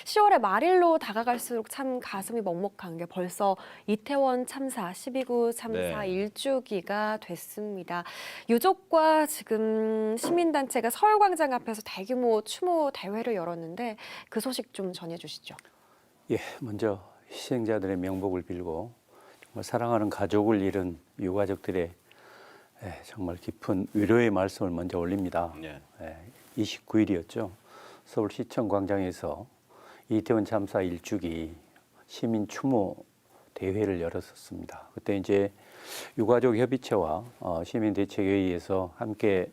10월의 말일로 다가갈수록 참 가슴이 먹먹한 게 벌써 이태원 참사, 12구 참사 네. 1주기가 됐습니다. 유족과 지금 시민단체가 서울광장 앞에서 대규모 추모 대회를 열었는데 그 소식 좀 전해주시죠. 예, 먼저 희생자들의 명복을 빌고 정말 사랑하는 가족을 잃은 유가족들의 정말 깊은 위로의 말씀을 먼저 올립니다. 네. 29일이었죠. 서울시청 광장에서 이태원 참사 1주기 시민 추모 대회를 열었었습니다. 그때 이제 유가족 협의체와 시민대책회의에서 함께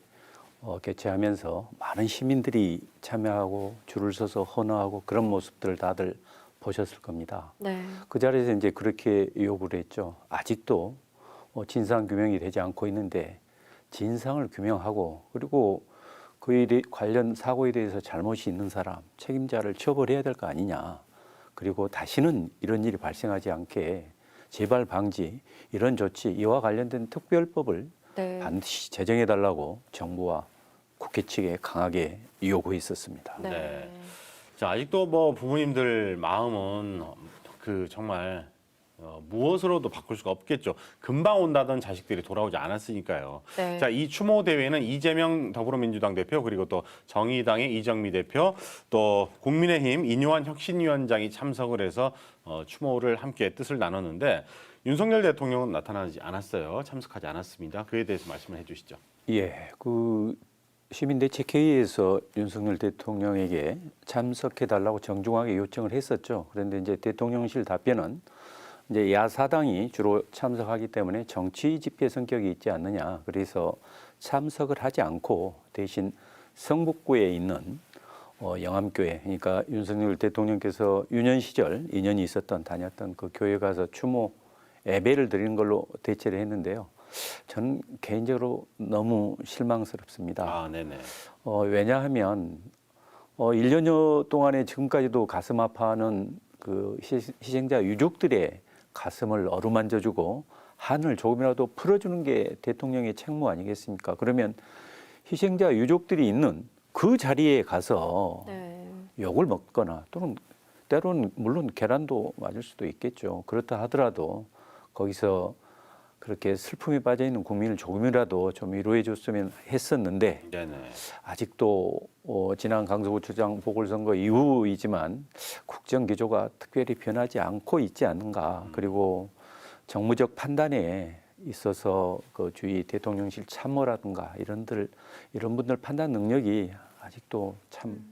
개최하면서 많은 시민들이 참여하고 줄을 서서 헌화하고 그런 모습들을 다들 보셨을 겁니다. 네. 그 자리에서 이제 그렇게 요구를 했죠. 아직도 진상 규명이 되지 않고 있는데 진상을 규명하고 그리고 그에 관련 사고에 대해서 잘못이 있는 사람, 책임자를 처벌해야 될 거 아니냐. 그리고 다시는 이런 일이 발생하지 않게 재발 방지, 이런 조치, 이와 관련된 특별법을 네. 반드시 제정해달라고 정부와 국회 측에 강하게 요구했었습니다. 네. 네. 자, 아직도 뭐 부모님들 마음은 정말 무엇으로도 바꿀 수가 없겠죠. 금방 온다던 자식들이 돌아오지 않았으니까요. 네. 자, 이 추모 대회는 이재명 더불어민주당 대표 그리고 또 정의당의 이정미 대표 또 국민의힘 인요한 혁신위원장이 참석을 해서 추모를 함께 뜻을 나눴는데 윤석열 대통령은 나타나지 않았어요. 참석하지 않았습니다. 그에 대해서 말씀을 해주시죠. 예, 시민대책회의에서 윤석열 대통령에게 참석해달라고 정중하게 요청을 했었죠. 그런데 이제 대통령실 답변은 이제 야사당이 주로 참석하기 때문에 정치 집회 성격이 있지 않느냐. 그래서 참석을 하지 않고 대신 성북구에 있는 영암교회, 그러니까 윤석열 대통령께서 유년 시절 인연이 있었던 다녔던 그 교회 가서 추모 예배를 드리는 걸로 대체를 했는데요. 저는 개인적으로 너무 실망스럽습니다. 아, 네네. 왜냐하면 1년여 동안에 지금까지도 가슴 아파하는 그 희생자 유족들의 가슴을 어루만져주고 한을 조금이라도 풀어주는 게 대통령의 책무 아니겠습니까? 그러면 희생자 유족들이 있는 그 자리에 가서 네. 욕을 먹거나 또는 때로는 물론 계란도 맞을 수도 있겠죠. 그렇다 하더라도 거기서 그렇게 슬픔에 빠져 있는 국민을 조금이라도 좀 위로해 줬으면 했었는데 네네. 아직도 지난 강서구청장 보궐선거 이후이지만 국정 기조가 특별히 변하지 않고 있지 않는가. 그리고 정무적 판단에 있어서 그 주위 대통령실 참모라든가 이런 분들 판단 능력이 아직도 참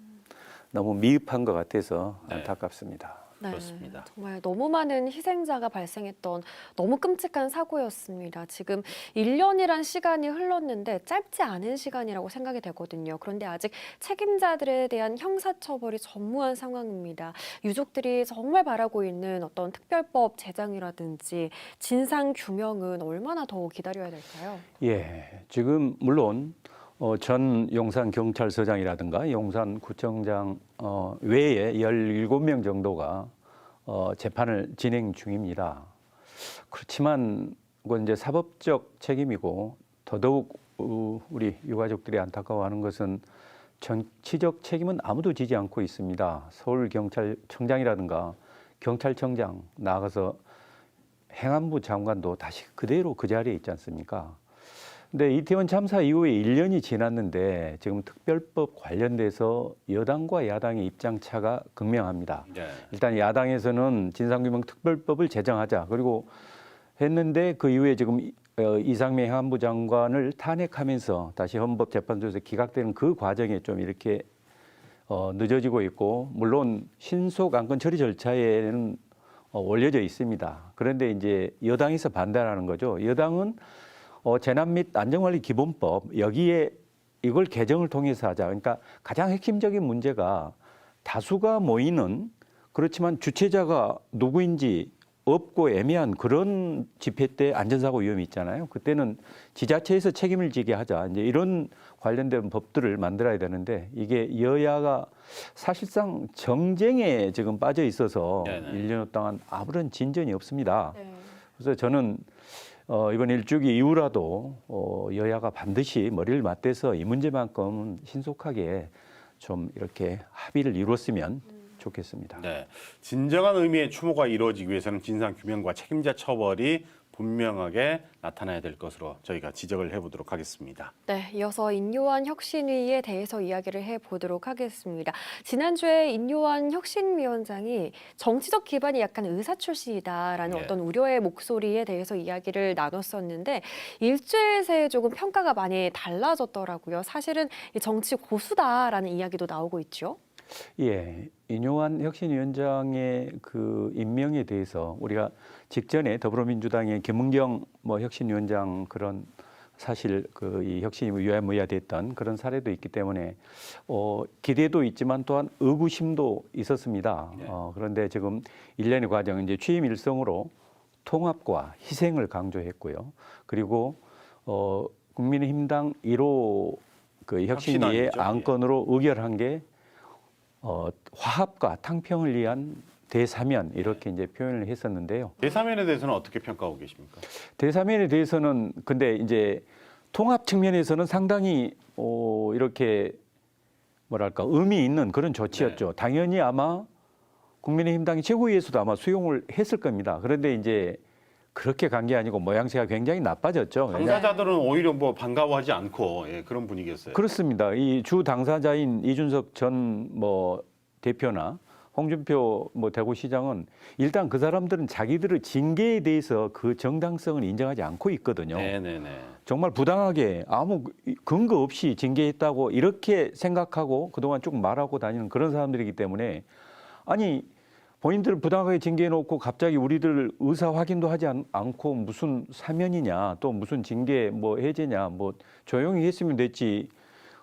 너무 미흡한 것 같아서 네. 안타깝습니다. 네, 그렇습니다. 정말 너무 많은 희생자가 발생했던 너무 끔찍한 사고였습니다. 지금 1년이란 시간이 흘렀는데 짧지 않은 시간이라고 생각이 되거든요. 그런데 아직 책임자들에 대한 형사처벌이 전무한 상황입니다. 유족들이 정말 바라고 있는 어떤 특별법 제정이라든지 진상 규명은 얼마나 더 기다려야 될까요? 예, 지금 물론 전 용산경찰서장이라든가 용산구청장 외에 17명 정도가 재판을 진행 중입니다. 그렇지만 그건 이제 사법적 책임이고 더더욱 우리 유가족들이 안타까워하는 것은 정치적 책임은 아무도 지지 않고 있습니다. 서울경찰청장이라든가 경찰청장 나아가서 행안부 장관도 다시 그대로 그 자리에 있지 않습니까? 근데 이태원 참사 이후에 1년이 지났는데 지금 특별법 관련돼서 여당과 야당의 입장 차가 극명합니다. 네. 일단 야당에서는 진상규명 특별법을 제정하자 그리고 했는데 그 이후에 지금 이상민 행안부 장관을 탄핵하면서 다시 헌법재판소에서 기각되는 그 과정에 좀 이렇게 늦어지고 있고 물론 신속 안건 처리 절차에는 올려져 있습니다. 그런데 이제 여당에서 반대하는 거죠. 여당은 재난 및 안전관리 기본법 여기에 이걸 개정을 통해서 하자. 그러니까 가장 핵심적인 문제가 다수가 모이는 그렇지만 주최자가 누구인지 없고 애매한 그런 집회 때 안전사고 위험이 있잖아요. 그때는 지자체에서 책임을 지게 하자. 이제 이런 관련된 법들을 만들어야 되는데 이게 여야가 사실상 정쟁에 지금 빠져 있어서 네네. 1년 동안 아무런 진전이 없습니다. 네. 그래서 저는 이번 1주기 이후라도 여야가 반드시 머리를 맞대서 이 문제만큼 신속하게 좀 이렇게 합의를 이뤘으면 좋겠습니다. 네, 진정한 의미의 추모가 이루어지기 위해서는 진상 규명과 책임자 처벌이 분명하게 나타나야 될 것으로 저희가 지적을 해보도록 하겠습니다. 네, 이어서 인요한 혁신위에 대해서 이야기를 해보도록 하겠습니다. 지난주에 인요한 혁신위원장이 정치적 기반이 약간 의사 출신이다라는 네. 어떤 우려의 목소리에 대해서 이야기를 나눴었는데 일주일 새에 조금 평가가 많이 달라졌더라고요. 사실은 이 정치 고수다라는 이야기도 나오고 있죠. 예, 인요한 혁신위원장의 그 임명에 대해서 우리가 직전에 더불어민주당의 김은경 혁신위원장 그런 사실 그 이 혁신이 유야무야됐던 그런 사례도 있기 때문에 기대도 있지만 또한 의구심도 있었습니다. 네. 그런데 지금 일련의 과정 이제 취임 일성으로 통합과 희생을 강조했고요. 그리고 국민의힘당 1호 그 혁신위의 혁신안이죠. 안건으로 의결한 게 화합과 탕평을 위한 대사면 이렇게 이제 표현을 했었는데요. 대사면에 대해서는 어떻게 평가하고 계십니까? 대사면에 대해서는 근데 이제 통합 측면에서는 상당히 이렇게 뭐랄까 의미 있는 그런 조치였죠. 당연히 아마 국민의힘당이 최고위에서도 아마 수용을 했을 겁니다. 그런데 이제 그렇게 간 게 아니고 모양새가 굉장히 나빠졌죠. 당사자들은 오히려 뭐 반가워하지 않고 그런 분위기였어요. 그렇습니다. 이 주 당사자인 이준석 전 대표나 홍준표 대구시장은 일단 그 사람들은 자기들의 징계에 대해서 그 정당성을 인정하지 않고 있거든요. 네네네. 정말 부당하게 아무 근거 없이 징계했다고 이렇게 생각하고 그동안 쭉 말하고 다니는 그런 사람들이기 때문에 아니 본인들 부당하게 징계해놓고 갑자기 우리들 의사 확인도 하지 않고 무슨 사면이냐 또 무슨 징계 해제냐 조용히 했으면 됐지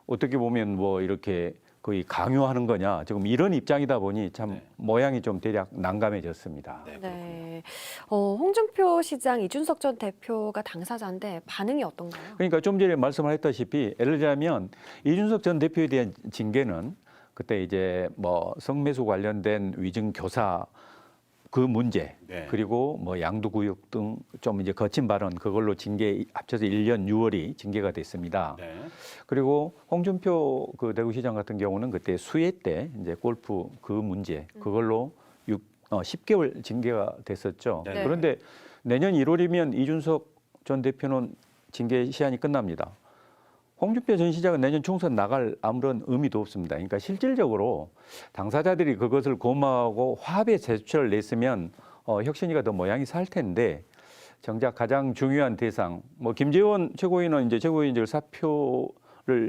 어떻게 보면 이렇게 거의 강요하는 거냐 지금 이런 입장이다 보니 참 모양이 좀 대략 난감해졌습니다. 네, 홍준표 시장, 이준석 전 대표가 당사자인데 반응이 어떤가요? 그러니까 좀 전에 말씀하셨다시피 예를 들자면 이준석 전 대표에 대한 징계는 그때 이제 성매수 관련된 위증 교사 그 문제 그리고 양도구역 등 좀 이제 거친 발언 그걸로 징계 합쳐서 1년 6월이 징계가 됐습니다. 네. 그리고 홍준표 그 대구시장 같은 경우는 그때 수해 때 이제 골프 그 문제 그걸로 10개월 징계가 됐었죠. 네. 그런데 내년 1월이면 이준석 전 대표는 징계 시한이 끝납니다. 홍준표 전 시장은 내년 총선 나갈 아무런 의미도 없습니다. 그러니까 실질적으로 당사자들이 그것을 고마워하고 화합의 제스처를 냈으면 혁신위가 더 모양이 살 텐데 정작 가장 중요한 대상 김재원 최고위는 이제 최고위원직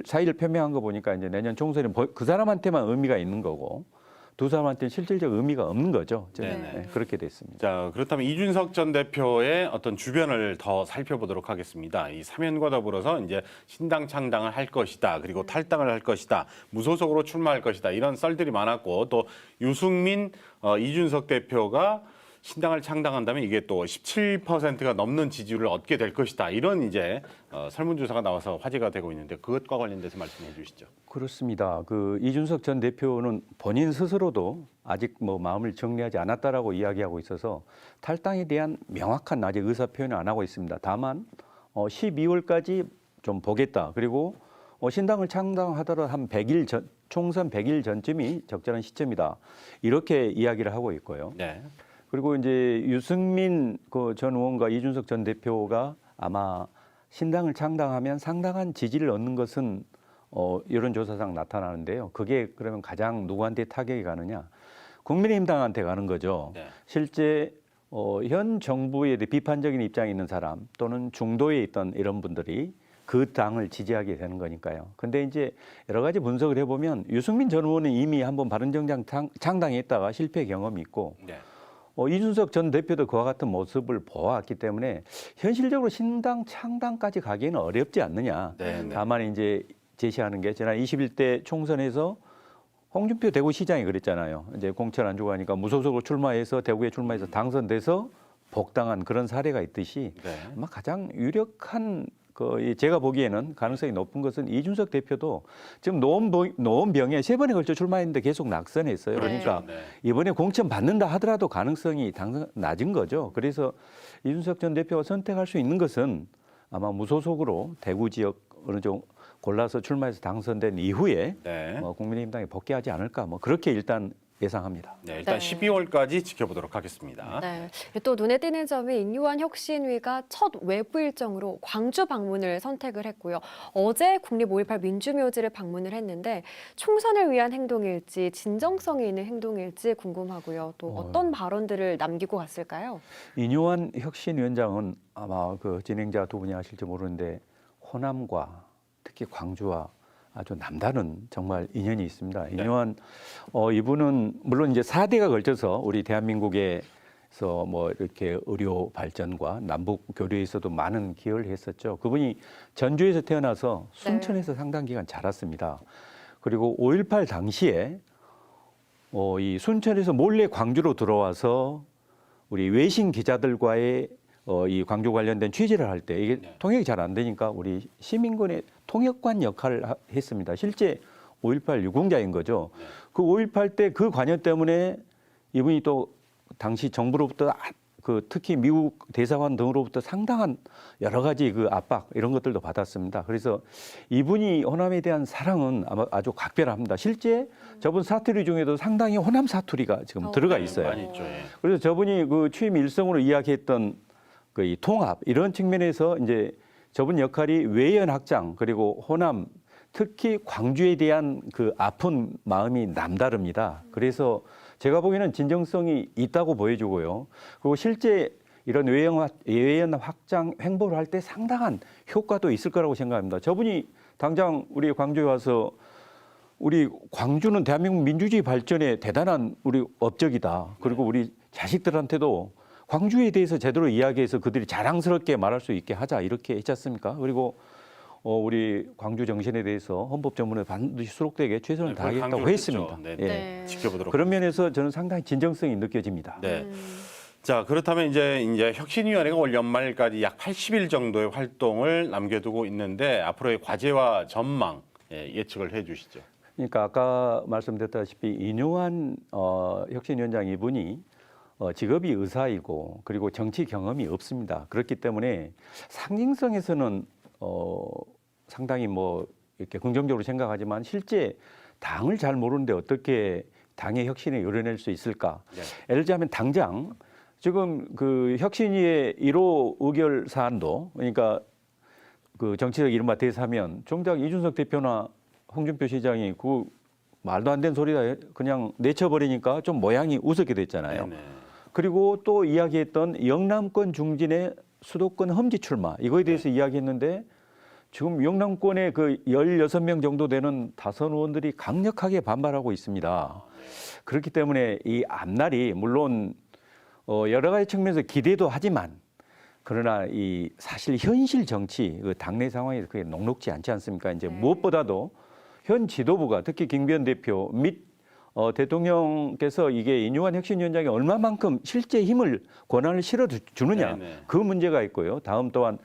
사의를 표명한 거 보니까 이제 내년 총선에 그 사람한테만 의미가 있는 거고 두 사람한테는 실질적 의미가 없는 거죠. 네, 그렇게 됐습니다. 자, 그렇다면 이준석 전 대표의 어떤 주변을 더 살펴보도록 하겠습니다. 이 사면과 더불어서 이제 신당 창당을 할 것이다. 그리고 탈당을 할 것이다. 무소속으로 출마할 것이다. 이런 썰들이 많았고 또 유승민 이준석 대표가 신당을 창당한다면 이게 또 17%가 넘는 지지율을 얻게 될 것이다. 이런 이제 설문조사가 나와서 화제가 되고 있는데 그것과 관련돼서 말씀해 주시죠. 그렇습니다. 그 이준석 전 대표는 본인 스스로도 아직 마음을 정리하지 않았다라고 이야기하고 있어서 탈당에 대한 명확한 아직 의사 표현을 안 하고 있습니다. 다만 12월까지 좀 보겠다. 그리고 신당을 창당하더라도 한 100일 전, 총선 100일 전쯤이 적절한 시점이다. 이렇게 이야기를 하고 있고요. 네. 그리고 이제 유승민 전 의원과 이준석 전 대표가 아마 신당을 창당하면 상당한 지지를 얻는 것은 여론조사상 나타나는데요. 그게 그러면 가장 누구한테 타격이 가느냐? 국민의힘당한테 가는 거죠. 네. 실제 현 정부에 대해 비판적인 입장에 있는 사람 또는 중도에 있던 이런 분들이 그 당을 지지하게 되는 거니까요. 근데 이제 여러 가지 분석을 해보면 유승민 전 의원은 이미 한번 바른정당 창당했다가 실패 경험이 있고 네. 이준석 전 대표도 그와 같은 모습을 보아왔기 때문에 현실적으로 신당 창당까지 가기에는 어렵지 않느냐. 네. 다만 이제 제시하는 게 지난 21대 총선에서 홍준표 대구시장이 그랬잖아요. 이제 공천 안 주고 하니까 무소속으로 출마해서 대구에 출마해서 당선돼서 복당한 그런 사례가 있듯이 아마 가장 유력한 제가 보기에는 가능성이 높은 것은 이준석 대표도 지금 노원병에 3번에 걸쳐 출마했는데 계속 낙선했어요. 그러니까 이번에 공천 받는다 하더라도 가능성이 낮은 거죠. 그래서 이준석 전 대표가 선택할 수 있는 것은 아마 무소속으로 대구 지역 어느 정도 골라서 출마해서 당선된 이후에 국민의힘당에 복귀하지 않을까 그렇게 일단 예상합니다. 네, 일단 네. 12월까지 지켜보도록 하겠습니다. 네. 또 눈에 띄는 점이 인요한 혁신위가 첫 외부 일정으로 광주 방문을 선택을 했고요. 어제 국립 5.18 민주묘지를 방문을 했는데 총선을 위한 행동일지 진정성이 있는 행동일지 궁금하고요. 또 어떤 발언들을 남기고 갔을까요? 인요한 혁신위원장은 아마 그 진행자 두 분이 아실지 모르는데 호남과 특히 광주와 아주 남다른 정말 인연이 있습니다. 인요한 이분은 물론 이제 4대가 걸쳐서 우리 대한민국에서 뭐 이렇게 의료 발전과 남북 교류에서도 많은 기여를 했었죠. 그분이 전주에서 태어나서 순천에서 상당 기간 자랐습니다. 그리고 5.18 당시에 이 순천에서 몰래 광주로 들어와서 우리 외신 기자들과의 이 광주 관련된 취재를 할 때 이게 통역이 잘 안 되니까 우리 시민권의 통역관 역할을 했습니다. 실제 5.18 유공자인 거죠. 그 5.18 때 그 관여 때문에 이분이 또 당시 정부로부터 그 특히 미국 대사관 등으로부터 상당한 여러 가지 그 압박 이런 것들도 받았습니다. 그래서 이분이 호남에 대한 사랑은 아마 아주 각별합니다. 실제 저분 사투리 중에도 상당히 호남 사투리가 지금 들어가 있어요. 많이 있죠. 예. 그래서 저분이 그 취임 일성으로 이야기했던 그 이 통합 이런 측면에서 이제 저분 역할이 외연 확장 그리고 호남 특히 광주에 대한 그 아픈 마음이 남다릅니다. 그래서 제가 보기에는 진정성이 있다고 보여주고요. 그리고 실제 이런 외연 확장 행보를 할 때 상당한 효과도 있을 거라고 생각합니다. 저분이 당장 우리 광주에 와서 우리 광주는 대한민국 민주주의 발전에 대단한 우리 업적이다. 그리고 우리 자식들한테도 광주에 대해서 제대로 이야기해서 그들이 자랑스럽게 말할 수 있게 하자 이렇게 했지 않습니까? 그리고 우리 광주 정신에 대해서 헌법 전문에 반드시 수록되게 최선을 다하겠다고 했습니다. 네, 예. 네. 지켜보도록. 그런 면에서 저는 상당히 진정성이 느껴집니다. 네. 자, 그렇다면 이제 혁신위원회가 올 연말까지 약 80일 정도의 활동을 남겨두고 있는데 앞으로의 과제와 전망 예측을 해주시죠. 그러니까 아까 말씀드렸다시피 인요한 혁신위원장 이분이 직업이 의사이고 그리고 정치 경험이 없습니다. 그렇기 때문에 상징성에서는 상당히 뭐 이렇게 긍정적으로 생각하지만 실제 당을 잘 모르는데 어떻게 당의 혁신을 이뤄낼 수 있을까? 네. 예를 들자면 당장 지금 그 혁신위의 1호 의결 사안도 그러니까 그 정치적 이른바 대사면 정작 이준석 대표나 홍준표 시장이 그 말도 안 되는 소리다 그냥 내쳐버리니까 좀 모양이 우습게 됐잖아요. 네네. 그리고 또 이야기했던 영남권 중진의 수도권 험지 출마 이거에 대해서 이야기했는데 지금 영남권의 그 16명 정도 되는 다선 의원들이 강력하게 반발하고 있습니다. 그렇기 때문에 이 앞날이 물론 여러 가지 측면에서 기대도 하지만 그러나 이 사실 현실 정치 그 당내 상황이 그게 녹록지 않지 않습니까? 이제 무엇보다도 현 지도부가 특히 김기현 대표 및 대통령께서 이게 인요한 혁신위원장이 얼마만큼 실제 힘을 권한을 실어 주느냐 네네. 그 문제가 있고요. 다음 또한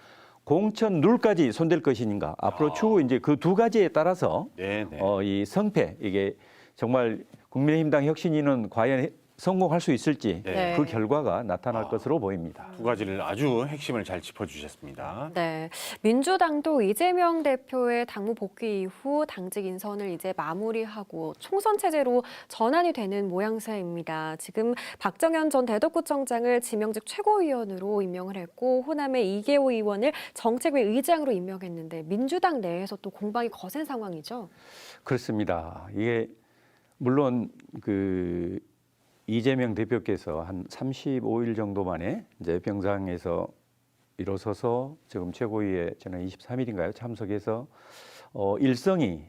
공천 룰까지 손댈 것인가 앞으로 추후 이제 그 두 가지에 따라서 네네. 이 성패 이게 정말 국민의힘당 혁신위는 과연 성공할 수 있을지 네. 그 결과가 나타날 것으로 보입니다. 두 가지를 아주 핵심을 잘 짚어주셨습니다. 네, 민주당도 이재명 대표의 당무 복귀 이후 당직 인선을 이제 마무리하고 총선 체제로 전환이 되는 모양새입니다. 지금 박정현 전 대덕구청장을 지명직 최고위원으로 임명을 했고 호남의 이계호 의원을 정책위 의장으로 임명했는데 민주당 내에서 또 공방이 거센 상황이죠. 그렇습니다. 이게 물론 그 이재명 대표께서 한 35일 정도 만에 이제 병상에서 일어서서 지금 최고위에 저는 23일인가요? 참석해서 일성이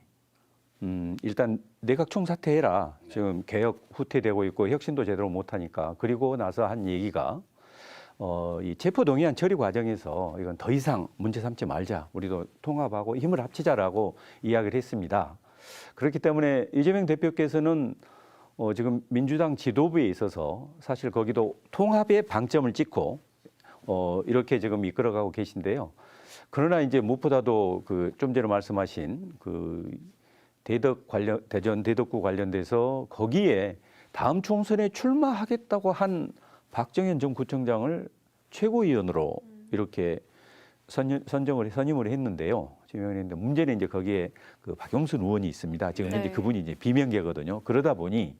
일단 내각 총사퇴해라. 지금 개혁 후퇴되고 있고 혁신도 제대로 못하니까. 그리고 나서 한 얘기가 이 체포동의안 처리 과정에서 이건 더 이상 문제 삼지 말자. 우리도 통합하고 힘을 합치자라고 이야기를 했습니다. 그렇기 때문에 이재명 대표께서는 지금 민주당 지도부에 있어서 사실 거기도 통합의 방점을 찍고 이렇게 지금 이끌어가고 계신데요. 그러나 이제 무엇보다도 그 좀 전에 말씀하신 그 대전 대덕구 관련돼서 거기에 다음 총선에 출마하겠다고 한 박정현 전 구청장을 최고위원으로 이렇게 선임을 했는데요. 지명했는데 문제는 이제 거기에 그 박용순 의원이 있습니다. 지금 현재 네. 그분이 이제 비명계거든요. 그러다 보니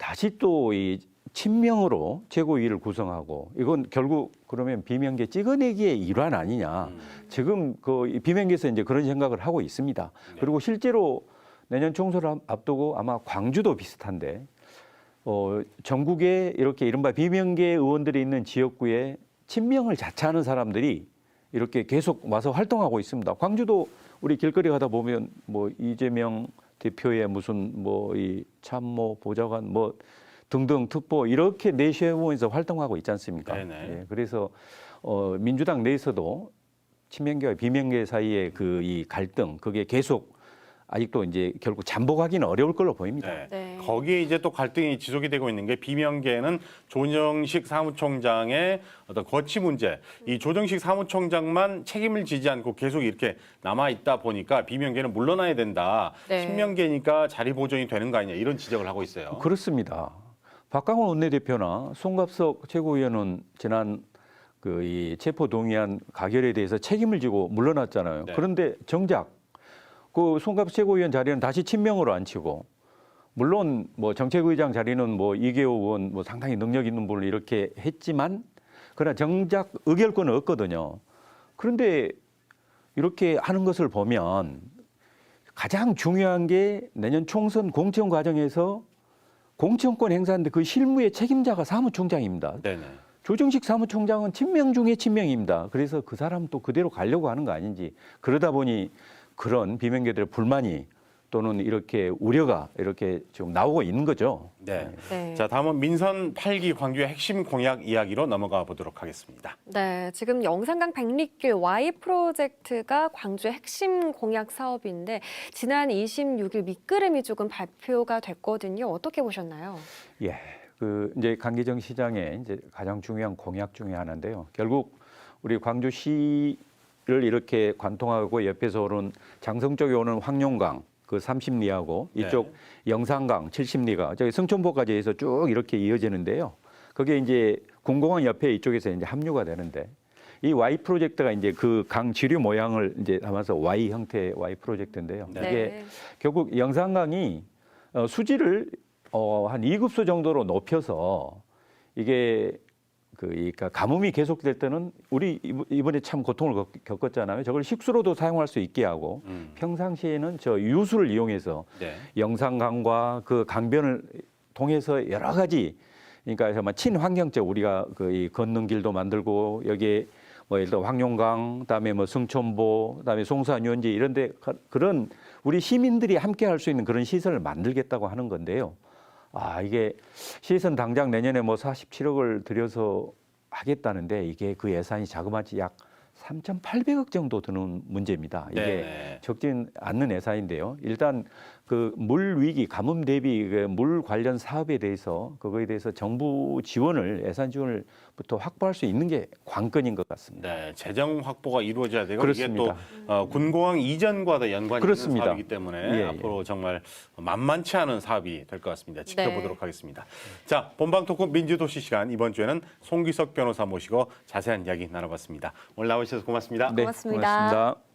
다시 또 이 친명으로 최고위를 구성하고 이건 결국 그러면 비명계 찍어내기의 일환 아니냐. 지금 그 비명계에서 이제 그런 생각을 하고 있습니다. 그리고 실제로 내년 총선을 앞두고 아마 광주도 비슷한데 전국에 이렇게 이른바 비명계 의원들이 있는 지역구에 친명을 자처하는 사람들이 이렇게 계속 와서 활동하고 있습니다. 광주도 우리 길거리 가다 보면 뭐 이재명 대표의 무슨 뭐 이 참모 보좌관 뭐 등등 특보 이렇게 내세우면서 활동하고 있지 않습니까? 네네. 예, 그래서 민주당 내에서도 친명계와 비명계 사이의 그 이 갈등 그게 계속 아직도 이제 결국 잠복하기는 어려울 걸로 보입니다. 네. 네. 거기에 이제 또 갈등이 지속이 되고 있는 게 비명계는 조정식 사무총장의 어떤 거취 문제. 이 조정식 사무총장만 책임을 지지 않고 계속 이렇게 남아 있다 보니까 비명계는 물러나야 된다. 네. 친명계니까 자리 보존이 되는 거 아니냐 이런 지적을 하고 있어요. 그렇습니다. 박강원 원내대표나 송갑석 최고위원은 지난 그 이 체포 동의안 가결에 대해서 책임을 지고 물러났잖아요. 네. 그런데 정작 그 송갑석 최고위원 자리는 다시 친명으로 앉히고 물론 뭐 정책의장 자리는 뭐 이계호 의원 뭐 상당히 능력 있는 분을 이렇게 했지만 그러나 정작 의결권은 없거든요. 그런데 이렇게 하는 것을 보면 가장 중요한 게 내년 총선 공천 과정에서 공천권 행사하는데 그 실무의 책임자가 사무총장입니다. 네네. 조정식 사무총장은 친명 중에 친명입니다. 그래서 그 사람 또 그대로 가려고 하는 거 아닌지 그러다 보니 그런 비명계들의 불만이 또는 이렇게 우려가 이렇게 지금 나오고 있는 거죠. 네. 네. 자, 다음은 민선 8기 광주의 핵심 공약 이야기로 넘어가 보도록 하겠습니다. 네, 지금 영산강 백리길 Y 프로젝트가 광주의 핵심 공약 사업인데 지난 26일 밑그림이 조금 발표가 됐거든요. 어떻게 보셨나요? 예, 그 이제 강기정 시장의 이제 가장 중요한 공약 중에 하나인데요. 결국 우리 광주시를 이렇게 관통하고 옆에서 오는 장성 쪽에 오는 황룡강 그 30리하고 이쪽 영산강 70리가 저기 성촌포까지 해서 쭉 이렇게 이어지는데요. 그게 이제 군공항 옆에 이쪽에서 이제 합류가 되는데 이 Y 프로젝트가 이제 그 강 지류 모양을 이제 담아서 Y 형태의 Y 프로젝트인데요. 네. 이게 결국 영산강이 수지를 한 2급수 정도로 높여서 이게 그러니까 가뭄이 계속될 때는 우리 이번에 참 고통을 겪었잖아요. 저걸 식수로도 사용할 수 있게 하고 평상시에는 저 유수를 이용해서 네. 영산강과 그 강변을 통해서 여러 가지 그러니까 정말 친환경적 우리가 그 이 걷는 길도 만들고 여기에 뭐 예를 들어 황룡강, 그다음에 뭐 승천보, 그다음에 송산 유원지 이런데 그런 우리 시민들이 함께 할 수 있는 그런 시설을 만들겠다고 하는 건데요. 아, 이게 시에서는 당장 내년에 뭐 47억을 들여서 하겠다는데 이게 그 예산이 자그마치 약 3,800억 정도 드는 문제입니다. 이게 네. 적진 않는 예산인데요. 일단 그 물 위기, 가뭄 대비 그 물 관련 사업에 대해서 그거에 대해서 정부 지원을 예산 지원을부터 확보할 수 있는 게 관건인 것 같습니다. 네, 재정 확보가 이루어져야 되고 그렇습니다. 이게 또 군공항 이전과도 연관이 그렇습니다. 있는 사업이기 때문에 예, 예. 앞으로 정말 만만치 않은 사업이 될 것 같습니다. 지켜보도록 하겠습니다. 자, 본방 토크 민주도시 시간 이번 주에는 송기석 변호사 모시고 자세한 이야기 나눠봤습니다. 오늘 나오셔서 고맙습니다. 네, 고맙습니다. 고맙습니다.